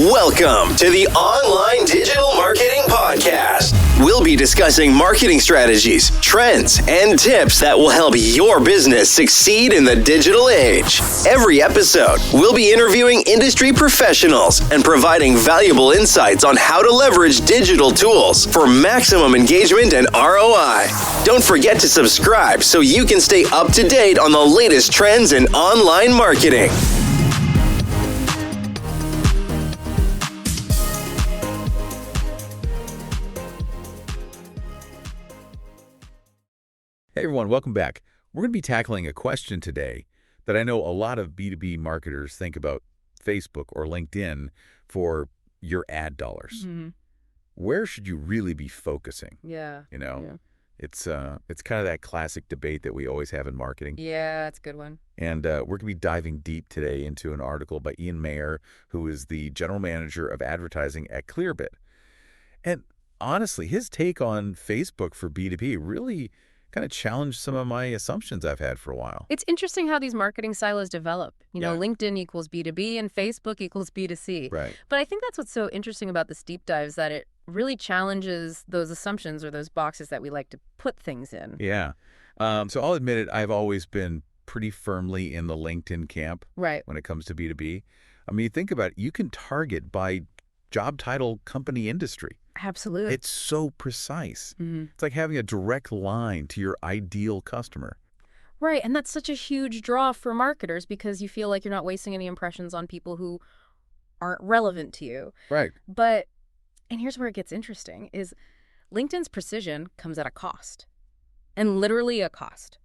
Welcome to the Online Digital Marketing Podcast. We'll be discussing marketing strategies, trends, and tips that will help your business succeed in the digital age. Every episode, we'll be interviewing industry professionals and providing valuable insights on how to leverage digital tools for maximum engagement and ROI. Don't forget to subscribe so you can stay up to date on the latest trends in online marketing. Hey everyone, welcome back. We're going to be tackling a question today that I know a lot of B2B marketers think about Facebook or LinkedIn for your ad dollars. Mm-hmm. Where should you really be focusing? Yeah. It's kind of that classic debate that we always have in marketing. Yeah, that's a good one. And we're going to be diving deep today into an article by Ian Mayer, who is the general manager of advertising at Clearbit. And honestly, his take on Facebook for B2B really kind of challenged some of my assumptions I've had for a while. It's interesting how these marketing silos develop. Yeah. LinkedIn equals B2B and Facebook equals B2C. Right. But I think that's what's so interesting about this deep dive is that it really challenges those assumptions or those boxes that we like to put things in. Yeah. So I'll admit it, I've always been pretty firmly in the LinkedIn camp Right. when it comes to B2B. I mean, think about it. You can target by job title, company, industry. Absolutely. It's so precise. Mm-hmm. It's like having a direct line to your ideal customer. Right. And that's such a huge draw for marketers because you feel like you're not wasting any impressions on people who aren't relevant to you. Right. But, and here's where it gets interesting, is LinkedIn's precision comes at a cost. And literally a cost.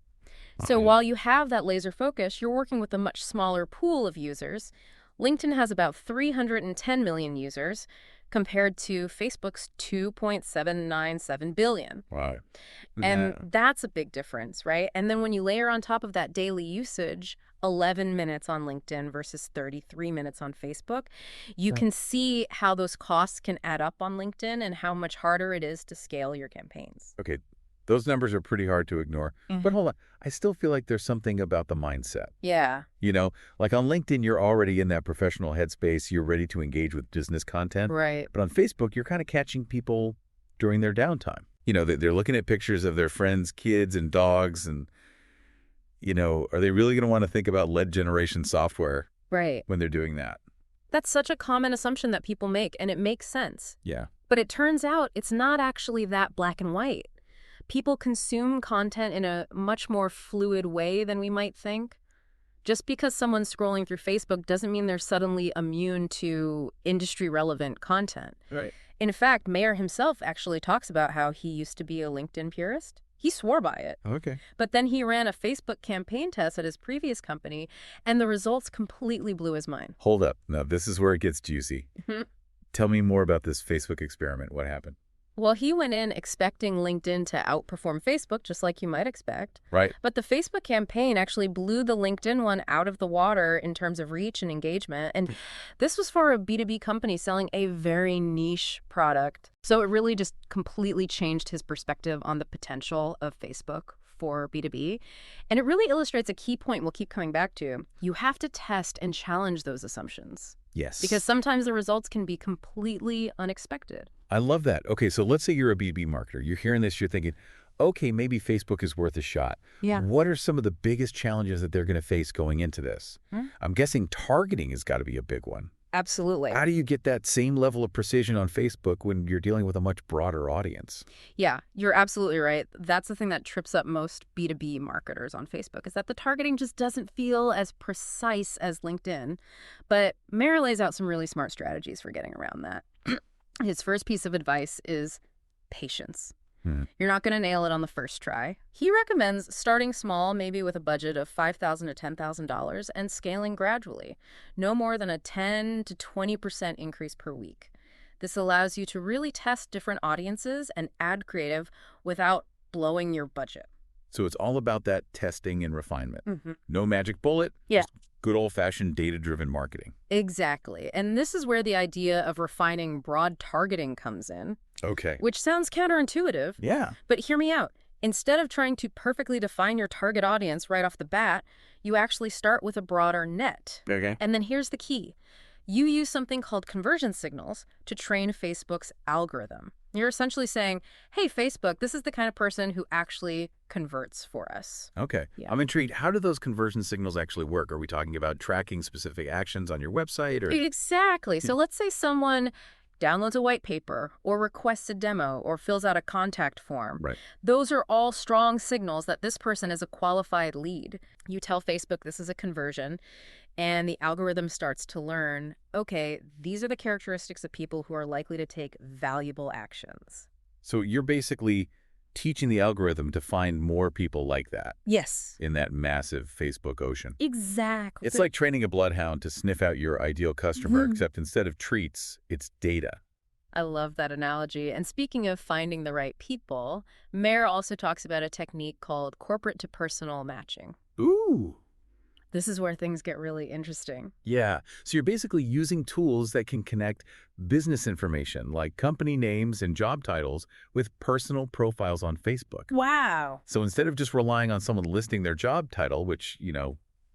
So while you have that laser focus, you're working with a much smaller pool of users. LinkedIn has about 310 million users compared to Facebook's 2.797 billion. Wow. And that's a big difference, right? And then when you layer on top of that daily usage, 11 minutes on LinkedIn versus 33 minutes on Facebook, you can see how those costs can add up on LinkedIn and how much harder it is to scale your campaigns. Okay. Those numbers are pretty hard to ignore. Mm-hmm. But hold on. I still feel like there's something about the mindset. Yeah. Like on LinkedIn, you're already in that professional headspace. You're ready to engage with business content. Right. But on Facebook, you're kind of catching people during their downtime. They're looking at pictures of their friends' kids and dogs. And, are they really going to want to think about lead generation software Right. when they're doing that? That's such a common assumption that people make, and it makes sense. Yeah. But it turns out it's not actually that black and white. People consume content in a much more fluid way than we might think. Just because someone's scrolling through Facebook doesn't mean they're suddenly immune to industry-relevant content. Right. In fact, Mayer himself actually talks about how he used to be a LinkedIn purist. He swore by it. Okay. But then he ran a Facebook campaign test at his previous company, and the results completely blew his mind. Hold up. Now, this is where it gets juicy. Mm-hmm. Tell me more about this Facebook experiment. What happened? Well, he went in expecting LinkedIn to outperform Facebook, just like you might expect. Right. But the Facebook campaign actually blew the LinkedIn one out of the water in terms of reach and engagement. And this was for a B2B company selling a very niche product. So it really just completely changed his perspective on the potential of Facebook for B2B. And it really illustrates a key point we'll keep coming back to. You have to test and challenge those assumptions. Yes. Because sometimes the results can be completely unexpected. I love that. Okay, so let's say you're a B2B marketer. You're hearing this, you're thinking, okay, maybe Facebook is worth a shot. Yeah. What are some of the biggest challenges that they're going to face going into this? I'm guessing targeting has got to be a big one. Absolutely. How do you get that same level of precision on Facebook when you're dealing with a much broader audience? Yeah, you're absolutely right. That's the thing that trips up most B2B marketers on Facebook is that the targeting just doesn't feel as precise as LinkedIn. But Mayer lays out some really smart strategies for getting around that. His first piece of advice is patience. You're not going to nail it on the first try. He recommends starting small, maybe with a budget of $5,000 to $10,000 and scaling gradually, no more than a 10 to 20% increase per week. This allows you to really test different audiences and add creative without blowing your budget. So it's all about that testing and refinement. Mm-hmm. No magic bullet. Yeah. Just good old-fashioned data-driven marketing. Exactly. And this is where the idea of refining broad targeting comes in. Okay. Which sounds counterintuitive. Yeah. But hear me out. Instead of trying to perfectly define your target audience right off the bat, you actually start with a broader net. Okay. And then here's the key. You use something called conversion signals to train Facebook's algorithm. You're essentially saying, hey, Facebook, this is the kind of person who actually converts for us. Okay. Yeah. I'm intrigued. How do those conversion signals actually work? Are we talking about tracking specific actions on your website? Or Exactly. So let's say someone downloads a white paper or requests a demo or fills out a contact form. Right. Those are all strong signals that this person is a qualified lead. You tell Facebook this is a conversion, and the algorithm starts to learn, okay, these are the characteristics of people who are likely to take valuable actions. So you're basically teaching the algorithm to find more people like that Yes. in that massive Facebook ocean. Exactly. It's like training a bloodhound to sniff out your ideal customer, except instead of treats, it's data. I love that analogy. And speaking of finding the right people, Mayer also talks about a technique called corporate to personal matching. Ooh. This is where things get really interesting. Yeah. So you're basically using tools that can connect business information like company names and job titles with personal profiles on Facebook. Wow. So instead of just relying on someone listing their job title, which,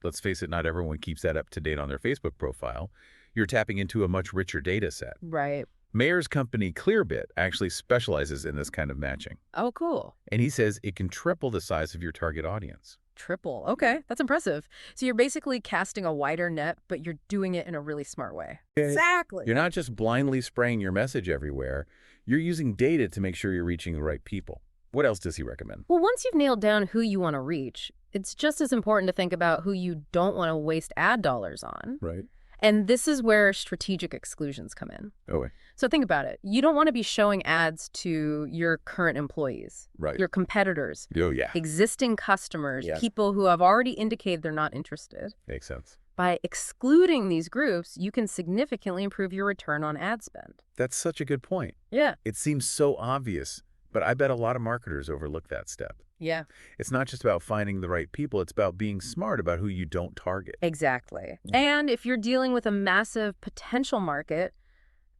let's face it, not everyone keeps that up to date on their Facebook profile, you're tapping into a much richer data set. Right. Mayer's company Clearbit actually specializes in this kind of matching. Oh, cool. And he says it can triple the size of your target audience. Triple. Okay, that's impressive. So you're basically casting a wider net, but you're doing it in a really smart way. Exactly. You're not just blindly spraying your message everywhere. You're using data to make sure you're reaching the right people. What else does he recommend? Well, once you've nailed down who you want to reach, it's just as important to think about who you don't want to waste ad dollars on. Right. And this is where strategic exclusions come in. Oh, So think about it. You don't want to be showing ads to your current employees, right. your competitors, Oh, yeah. existing customers, Yes. people who have already indicated they're not interested. Makes sense. By excluding these groups, you can significantly improve your return on ad spend. That's such a good point. Yeah. It seems so obvious, but I bet a lot of marketers overlook that step. Yeah. It's not just about finding the right people. It's about being smart about who you don't target. Exactly. And if you're dealing with a massive potential market,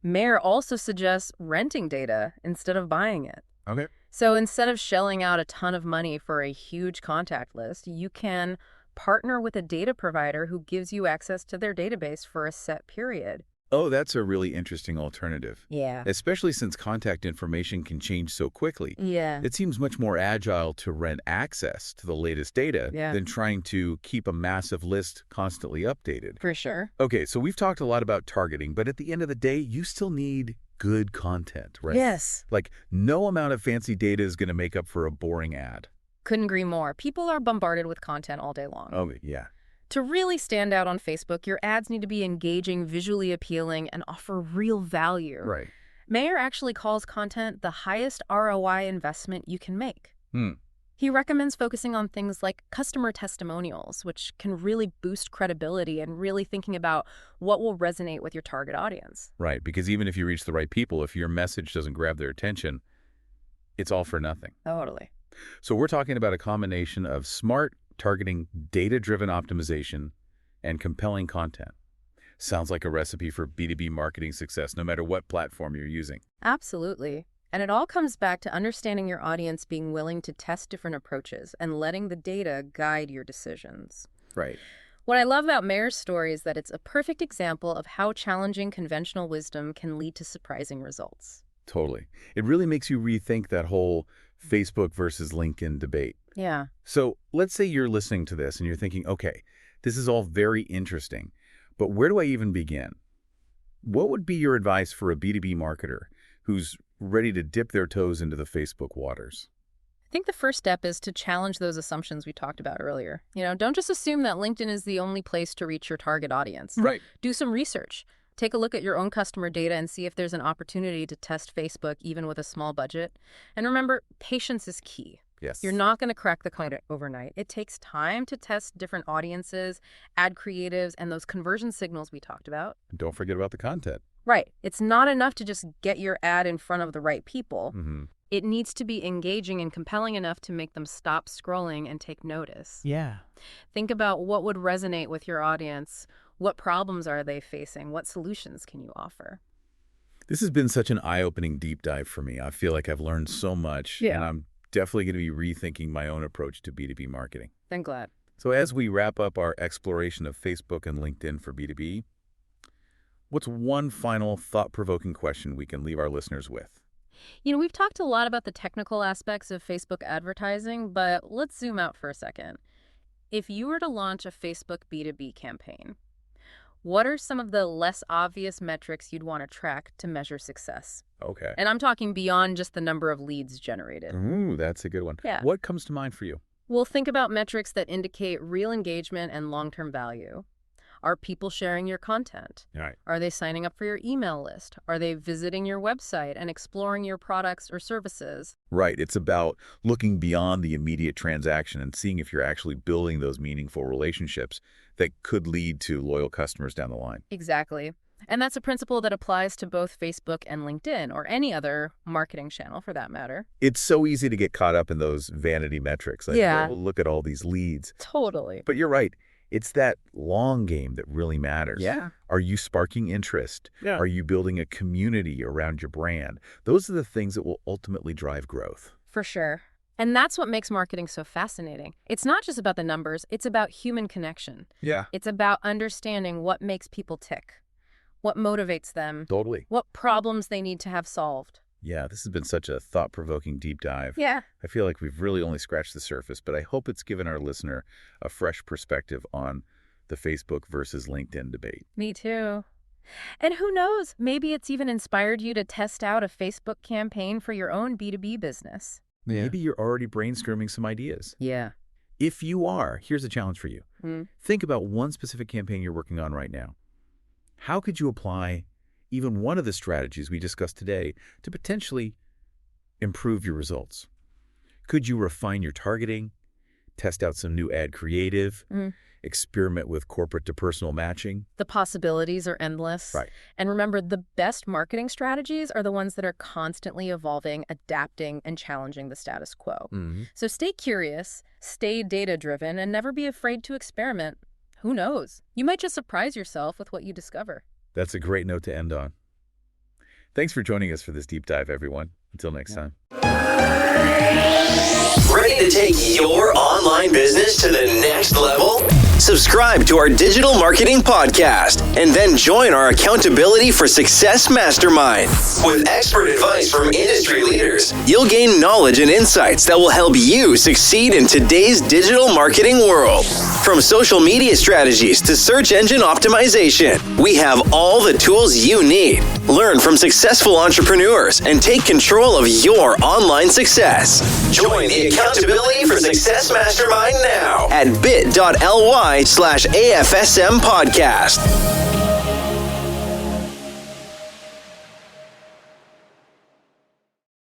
Mayer also suggests renting data instead of buying it. Okay. So instead of shelling out a ton of money for a huge contact list, you can partner with a data provider who gives you access to their database for a set period. Oh, that's a really interesting alternative. Yeah. Especially since contact information can change so quickly. Yeah. It seems much more agile to rent access to the latest data than trying to keep a massive list constantly updated. For sure. Okay, so we've talked a lot about targeting, but at the end of the day, you still need good content, right? Yes. Like, no amount of fancy data is going to make up for a boring ad. Couldn't agree more. People are bombarded with content all day long. Oh, yeah. To really stand out on Facebook, your ads need to be engaging, visually appealing, and offer real value. Right. Mayer actually calls content the highest ROI investment you can make. Hmm. He recommends focusing on things like customer testimonials, which can really boost credibility, and really thinking about what will resonate with your target audience. Right, because even if you reach the right people, if your message doesn't grab their attention, it's all for nothing. Totally. So we're talking about a combination of smart targeting, data-driven optimization, and compelling content. Sounds like a recipe for B2B marketing success, no matter what platform you're using. Absolutely. And it all comes back to understanding your audience, being willing to test different approaches, and letting the data guide your decisions. Right. What I love about Mayer's story is that it's a perfect example of how challenging conventional wisdom can lead to surprising results. Totally. It really makes you rethink that whole Facebook versus LinkedIn debate. Yeah. So let's say you're listening to this and you're thinking, okay, this is all very interesting, but where do I even begin? What would be your advice for a B2B marketer who's ready to dip their toes into the Facebook waters? I think the first step is to challenge those assumptions we talked about earlier. Don't just assume that LinkedIn is the only place to reach your target audience. Right. Do some research. Take a look at your own customer data and see if there's an opportunity to test Facebook even with a small budget. And remember, patience is key. Yes. You're not going to crack the code overnight. It takes time to test different audiences, ad creatives, and those conversion signals we talked about. And don't forget about the content. Right. It's not enough to just get your ad in front of the right people. Mm-hmm. It needs to be engaging and compelling enough to make them stop scrolling and take notice. Yeah. Think about what would resonate with your audience. What problems are they facing? What solutions can you offer? This has been such an eye-opening deep dive for me. I feel like I've learned so much, and I'm definitely going to be rethinking my own approach to B2B marketing. I'm glad. So as we wrap up our exploration of Facebook and LinkedIn for B2B, What's one final thought-provoking question we can leave our listeners with? We've talked a lot about the technical aspects of Facebook advertising, but let's zoom out for a second. If you were to launch a Facebook B2B campaign, what are some of the less obvious metrics you'd want to track to measure success? Okay. And I'm talking beyond just the number of leads generated. Ooh, that's a good one. Yeah. What comes to mind for you? Well, think about metrics that indicate real engagement and long-term value. Are people sharing your content? All right. Are they signing up for your email list? Are they visiting your website and exploring your products or services? Right. It's about looking beyond the immediate transaction and seeing if you're actually building those meaningful relationships that could lead to loyal customers down the line. Exactly. And that's a principle that applies to both Facebook and LinkedIn, or any other marketing channel for that matter. It's so easy to get caught up in those vanity metrics. Like, Yeah. oh, look at all these leads. Totally. But you're right. It's that long game that really matters. Yeah. Are you sparking interest? Yeah. Are you building a community around your brand? Those are the things that will ultimately drive growth. For sure. And that's what makes marketing so fascinating. It's not just about the numbers, it's about human connection. Yeah. It's about understanding what makes people tick, what motivates them, Totally. what problems they need to have solved. Yeah, this has been such a thought-provoking deep dive. Yeah. I feel like we've really only scratched the surface, but I hope it's given our listener a fresh perspective on the Facebook versus LinkedIn debate. Me too. And who knows, maybe it's even inspired you to test out a Facebook campaign for your own B2B business. Yeah. Maybe you're already brainstorming some ideas. Yeah. If you are, here's a challenge for you. Think about one specific campaign you're working on right now. How could you apply even one of the strategies we discussed today to potentially improve your results? Could you refine your targeting, test out some new ad creative, experiment with corporate to personal matching? The possibilities are endless. Right. And remember, the best marketing strategies are the ones that are constantly evolving, adapting, and challenging the status quo. So stay curious, stay data-driven, and never be afraid to experiment. Who knows? You might just surprise yourself with what you discover. That's a great note to end on. Thanks for joining us for this deep dive, everyone. Until next time. Ready to take your online business to the next level? Subscribe to our digital marketing podcast and then join our Accountability for Success Mastermind. With expert advice from industry leaders, you'll gain knowledge and insights that will help you succeed in today's digital marketing world. From social media strategies to search engine optimization, we have all the tools you need. Learn from successful entrepreneurs and take control of your online success. Join the Accountability for Success Mastermind now at bit.ly/AFSM podcast.